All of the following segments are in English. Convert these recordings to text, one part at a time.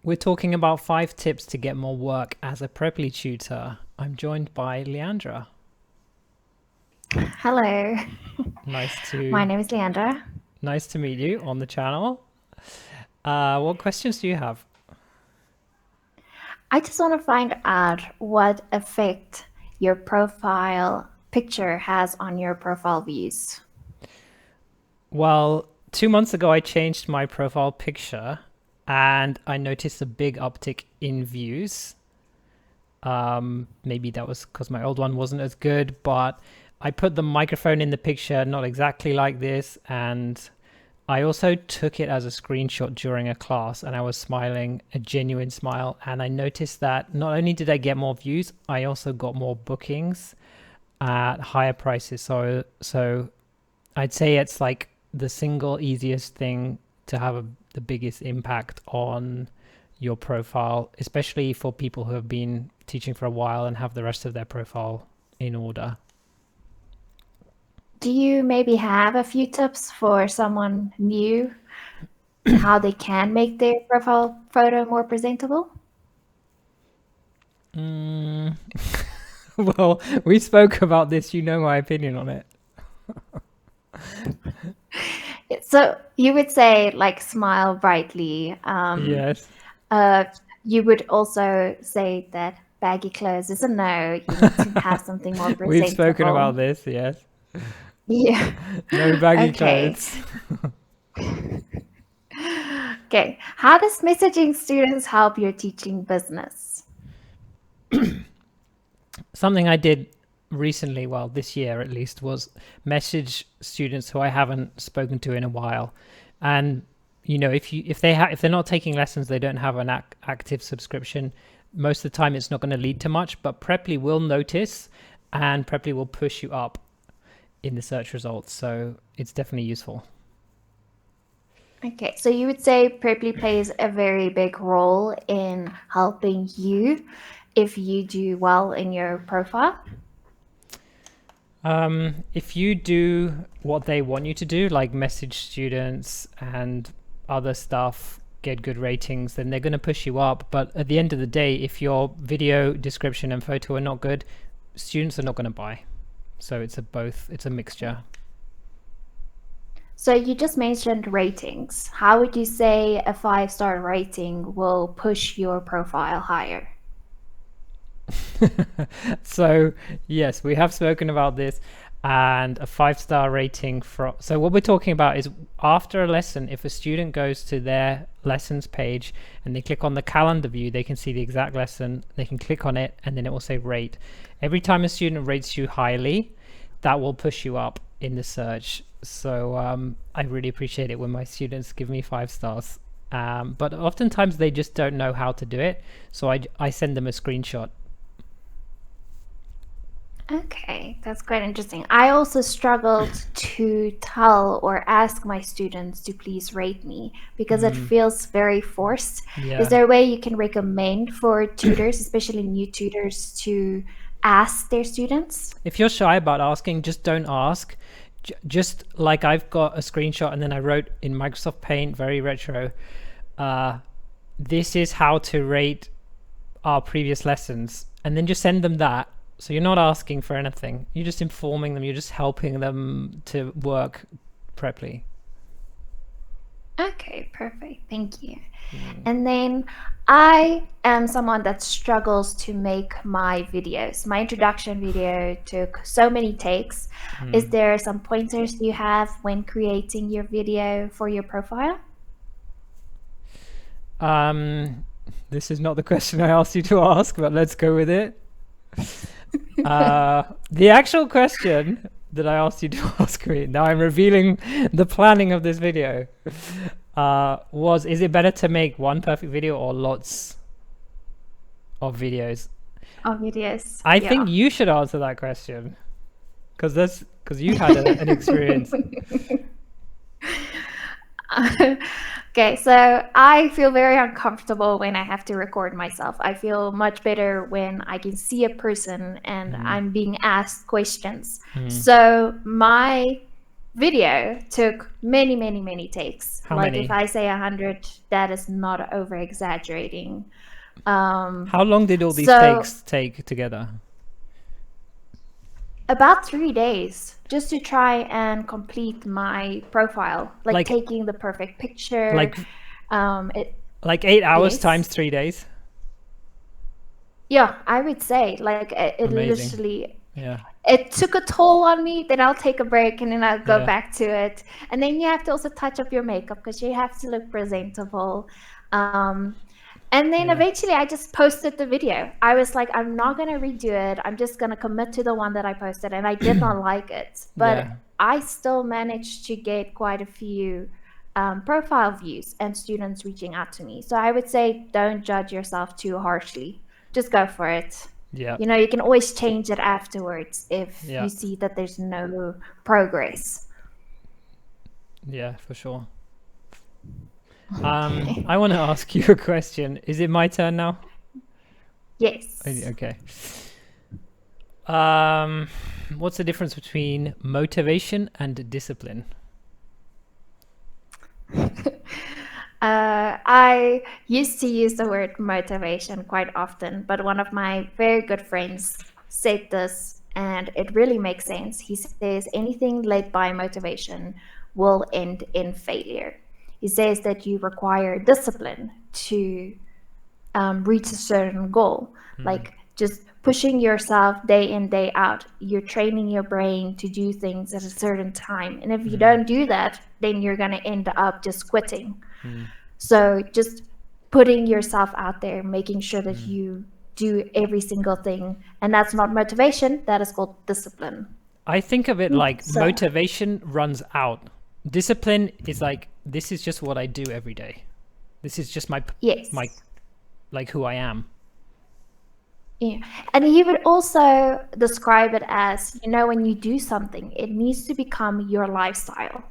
We're talking about 5 tips to get more work as a Preply tutor. I'm joined by Leandra. Hello, Nice my to name is Leandra. nice to meet you on the channel. What questions do you have? I just want to find out what effect your profile picture has on your profile views. Well, 2 months ago I changed my profile picture and I noticed a big uptick in views. Maybe that was because my old one wasn't as good, but I put the microphone in the picture not exactly like this, and I also took it as a screenshot during a class and I was smiling, a genuine smile. And I noticed that not only did I get more views, I also got more bookings at higher prices. So I'd say it's like the single easiest thing to have the biggest impact on your profile, especially for people who have been teaching for a while and have the rest of their profile in order. Do you maybe have a few tips for someone new how they can make their profile photo more presentable? Mm. Well, we spoke about this. You know my opinion on it. So you would say like smile brightly. Yes. Uh, you would also say that baggy clothes is a no. You need to have something more We've spoken presentable. about this. Yes. Yeah. No baggy Okay. clothes. Okay. How does messaging students help your teaching business? Something I did recently, well, this year at least, was message students who I haven't spoken to in a while. And if they're not taking lessons, they don't have an active subscription. Most of the time, it's not going to lead to much. But Preply will notice, and Preply will push you up in the search results. So it's definitely useful. Okay, so you would say Preply plays a very big role in helping you if you do well in your profile. If you do what they want you to do, like message students and other stuff, get good ratings, then they're going to push you up. But at the end of the day, if your video description and photo are not good, students are not going to buy. So it's a mixture. So you just mentioned ratings. How would you say a 5-star rating will push your profile higher? So yes, we have spoken about this, and a 5-star rating for. So what we're talking about is after a lesson, if a student goes to their lessons page and they click on the calendar view, they can see the exact lesson. They can click on it, and then it will say rate. Every time a student rates you highly, that will push you up in the search. So I really appreciate it when my students give me 5 stars. But oftentimes they just don't know how to do it, so I send them a screenshot. Okay, that's quite interesting. I also struggled to tell or ask my students to please rate me because it feels very forced. Is Yeah. there a way you can recommend for tutors, especially new tutors, to ask their students? If you're shy about asking, just don't ask. Just like I've got a screenshot and then I wrote in Microsoft Paint, very retro, uh, this is how to rate our previous lessons. And then just send them that. So you're not asking for anything. You're just informing them. You're just helping them to work Preply. Okay, perfect. Thank you. And then I am someone that struggles to make my videos. My introduction video took so many takes. Is there some pointers you have when creating your video for your profile? Um, this is not the question I asked you to ask, but let's go with it. The actual question that I asked you to ask me, now I'm revealing the planning of this video, was is it better to make one perfect video or lots of videos? Oh, videos. I think Yeah. you should answer that question because you had an experience. Okay, so I feel very uncomfortable when I have to record myself. I feel much better when I can see a person and I'm being asked questions. Mm. So my video took many, many, many takes. How Like many? if I say 100, that is not over exaggerating. How long did all these So takes take together? about 3 days just to try and complete my profile, like Like taking the perfect picture. like It like 8 hours Yes. times 3 days. Yeah, I would say like it Amazing. literally Yeah. it took a toll on me. Then I'll take a break and then I'll go Yeah. back to it. And then you have to also touch up your makeup because you have to look presentable. And then Yeah. eventually I just posted the video. I was like, I'm not going to redo it. I'm just going to commit to the one that I posted. And I did not like it. But Yeah. I still managed to get quite a few profile views and students reaching out to me. So I would say don't judge yourself too harshly. Just go for it. Yeah. You know, you can always change it afterwards if Yeah. you see that there's no progress. Yeah, for sure. I want to ask you a question. Is it my turn now? Yes. Okay. What's the difference between motivation and discipline? I used to use the word motivation quite often, but one of my very good friends said this, and it really makes sense. He says anything led by motivation will end in failure. He says that you require discipline to reach a certain goal, like just pushing yourself day in, day out. You're training your brain to do things at a certain time. And if you don't do that, then you're going to end up just quitting. So just putting yourself out there, making sure that you do every single thing. And that's not motivation, that is called discipline. I think of it like So- motivation runs out. Discipline is like, this is just what I do every day. This is just Yes. like who I am. Yeah. And he would also describe it as, you know, when you do something, it needs to become your lifestyle.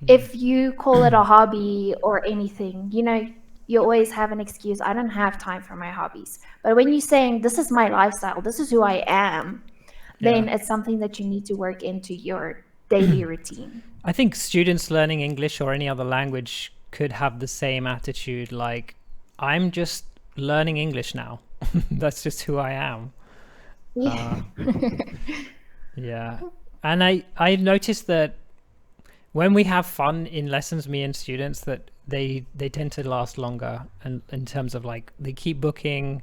If you call it a hobby or anything, you know, you always have an excuse. I don't have time for my hobbies. But when you're saying, this is my lifestyle, this is who I am, then Yeah. it's something that you need to work into your daily routine. I think students learning English or any other language could have the same attitude. Like, I'm just learning English now. That's just who I am. Yeah. Yeah. And I noticed that when we have fun in lessons, me and students, that they tend to last longer, and in terms of like they keep booking.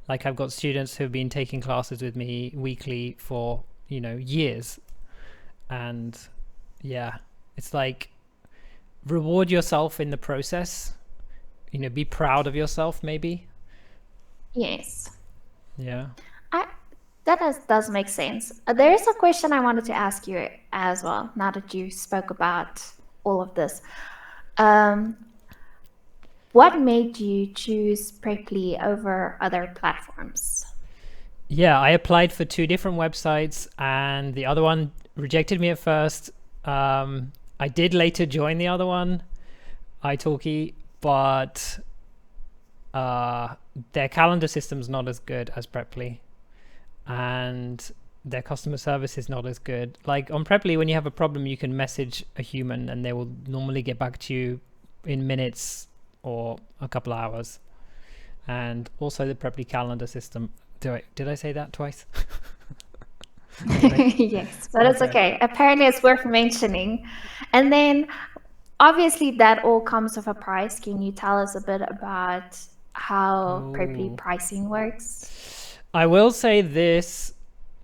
Like I've got students who've been taking classes with me weekly for, you know, years. And yeah, it's like reward yourself in the process, you know, be proud of yourself maybe. Yes. Yeah. That does make sense. There is a question I wanted to ask you as well, now that you spoke about all of this. What made you choose Preply over other platforms? Yeah, I applied for 2 different websites and the other one rejected me at first. I did later join the other one, italki, but their calendar system's not as good as Preply, and their customer service is not as good. Like on Preply, when you have a problem, you can message a human and they will normally get back to you in minutes or a couple of hours. And also the Preply calendar system. Did I say that twice? Yes, but it's okay. Apparently, it's worth mentioning. And then, obviously, that all comes with a price. Can you tell us a bit about how Preply pricing works? I will say this,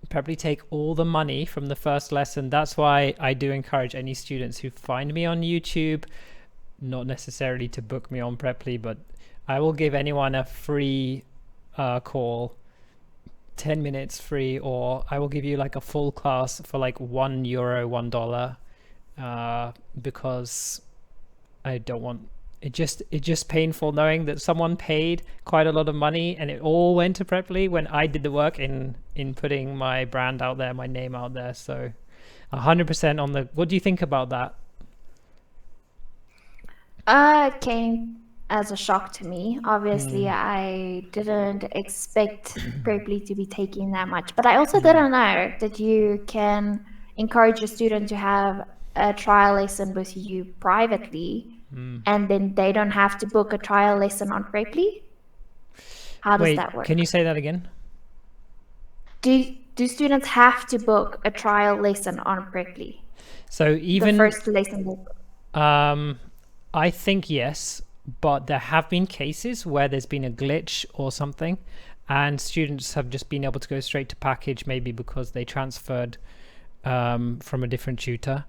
Preply take all the money from the first lesson. That's why I do encourage any students who find me on YouTube, not necessarily to book me on Preply, but I will give anyone a free call, 10 minutes free, or I will give you like a full class for like €1, $1, because I don't want it's just painful knowing that someone paid quite a lot of money and it all went to Preply when I did the work in putting my brand out there, my name out there. So 100% on the, what do you think about that? It came as a shock to me. Obviously, I didn't expect Preply to be taking that much, but I also didn't know that you can encourage a student to have a trial lesson with you privately, and then they don't have to book a trial lesson on Preply? How does Wait, that work? can you say that again? Do students have to book a trial lesson on Preply? So The even first lesson they book. I think yes, but there have been cases where there's been a glitch or something, and students have just been able to go straight to package, maybe because they transferred from a different tutor.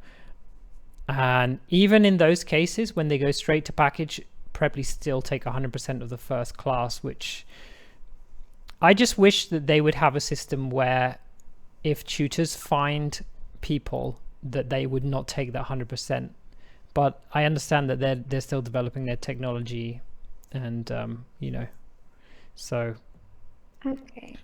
And even in those cases, when they go straight to package, Preply still take 100% of the first class, which I just wish that they would have a system where if tutors find people, that they would not take that 100%. But I understand that they're still developing their technology, and so Okay.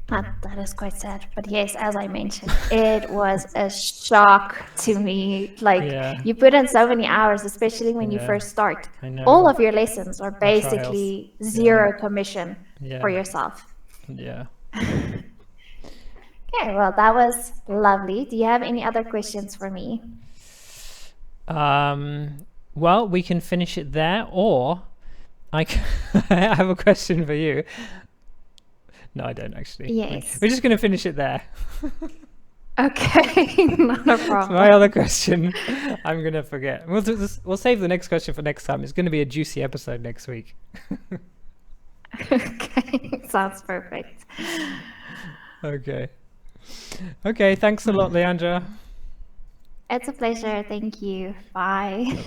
That is quite sad. But yes, as I mentioned, it was a shock to me. Like, Yeah. you put in so many hours, especially when you Yeah. first start. I know. All of your lessons are trials. basically zero commission Yeah. for yourself. Yeah. Okay, well, that was lovely. Do you have any other questions for me? Well, we can finish it there, or I have a question for you. No, I don't actually. Yes. We're just going to finish it there. Okay, not a problem. My other question, I'm going to forget. We'll save the next question for next time. It's going to be a juicy episode next week. Okay, sounds perfect. Okay. Okay, thanks a lot, Leandra. It's a pleasure. Thank you. Bye.